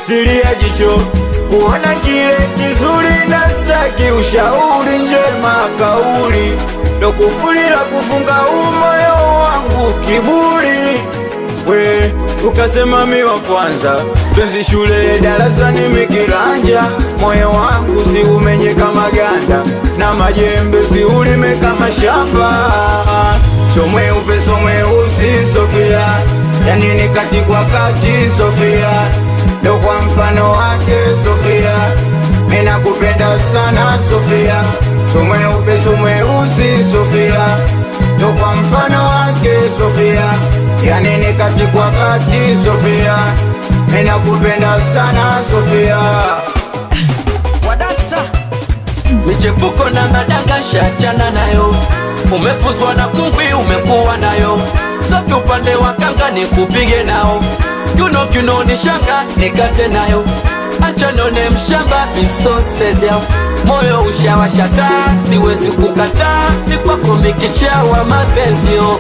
tafsiri ya jicho kuona kile kizuri, na sitaki ushauri njema kauli, ndo kufuli la kufunga umoyo wangu kiburi. We ukasema mi wa kwanza, penzi shule darasani mikiranja, moyo wangu si umenye kama ganda, na majembe si ulime kama shamba. Somwe upe somwe usi Sofia, yani ni kati kwa kati Sofia, ndo kwa mfano wake Sofia, mina kupenda sana Sofia. Somwe upe somwe usi Sofia, ndo kwa mfano wake Sofia, yani ni kati kwa kati Sofia, mina kupenda sana Sofia. Wadata michepuko na madanga shachana nayo, umefuzwa na kungwi umekuwa nayo, sofi upande wa kanga ni kupige nao, kiuno ni shanga nikate nayo, acha none mshamba misosezi yao, moyo ushawashata siwezi kukata, ni kwako mikichawa mapenzio,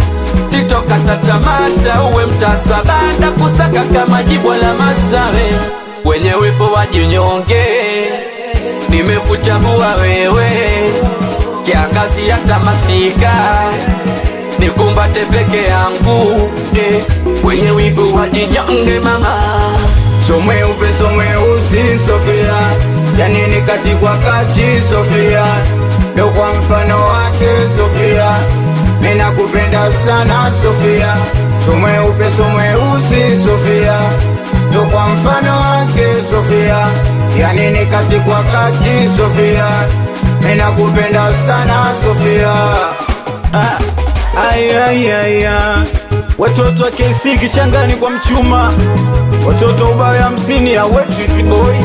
titoka tatamata uwe mtasabanda, kusaka kama jibwa la masawe, wenye wipo wajinyonge, nimekuchagua wewe, kiangazi hata masika, nikumbate peke yangu, wenye wipo wajinyonge mama. Somwe upe somwe usi Sofia, yani ni kati kwa kati Sofia, ndo kwa mfano wake Sofia, mina kupenda sana Sofia. Somwe upe somwe usi Sofia, ndo kwa mfano wake Sofia, yani ni kati kwa kati Sofia, mina kupenda sana Sofia. Watoto wa KC kichangani kwa mchuma, watoto ubaya 50 ya Wetrix boy,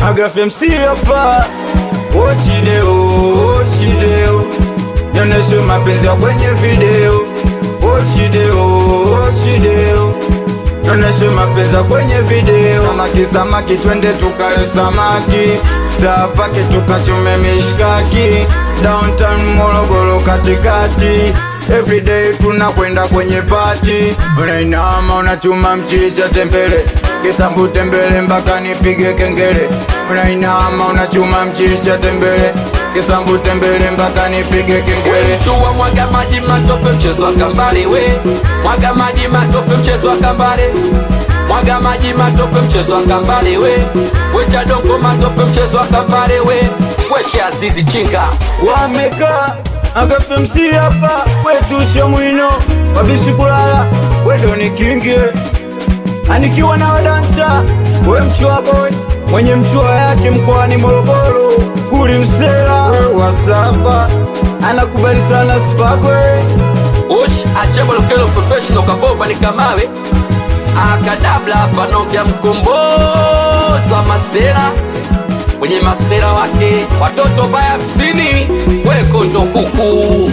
Agrafe MC hapa. Ochideo nyoneshe mapenzi ya kwenye video, Ochideo nyoneshe mapenzi ya kwenye video. Samaki twende tukale samaki, Star Park tukachume mishkaki, downtown Morogoro katikati, everyday tunakwenda kwenye party. Unainama unachuma mchicha tembele, kisambu tembele mpaka nipige kengele. Unainama unachuma mchicha tembele, kisambu tembele mpaka nipige kengele. Chua mwaga maji matope mchezo wa kambare we, mwaga maji matope mchezo wa kambare, mwaga maji matope mchezo wa kambare we, wecha dongo matope mchezo wa kambare we, weshe Azizi chinga wameka. Agrafe MC hapa wetu shomwino, wabishi kulala wedo ni kingi, anikiwa na wadanta we mchua boy, mwenye mchua yake mkoani Morogoro, uli msela wasafa, anakubali sana Spakwe. Ush achebo lokelo professional kaboba ni kamawe, akadabla panopya mkombozi wa masela, mwenye masela wake, watoto baya 50 weko ndo kuku.